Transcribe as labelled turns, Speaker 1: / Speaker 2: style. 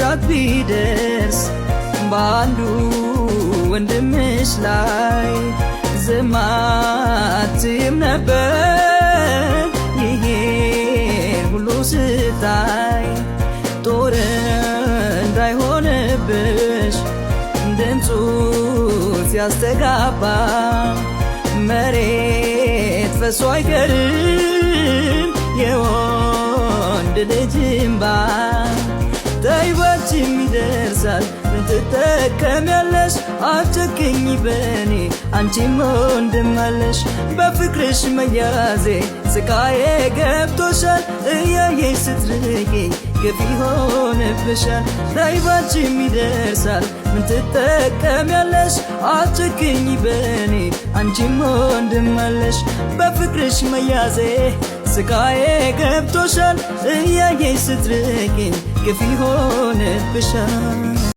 Speaker 1: ጥቃት ቢደርስ በአንዱ ወንድምሽ ላይ ዝም አትይም ነበር ይሄን ሁሉ ስታይ ጦር እንዳይሆንብሽ ድምፁ ሲያስተጋባ መሬት ፈሶ አይቀርም የወንድ ልጅ እንባ ተይ ባንቺም ይደርሳል ትጠቀሚያለሽ አትጨክኝ በኔ አንቺም ወንድም አለሽ በፍቅርሽ መያዜ ስቃዬ ገብቶሻል እያየሽ ስትርቂኝ ግፍ ይሆንብሻል ተይ ባንቺም ይደርሳል ምን ትጠቀሚያለሽ አትጨክኝ በኔ አንቺም ወንድም አለሽ በፍቅርሽ መያዜ ስቃዬ ገብቶሻል እያየሽ ስትርቂኝ ግፍ ይሆንብሻል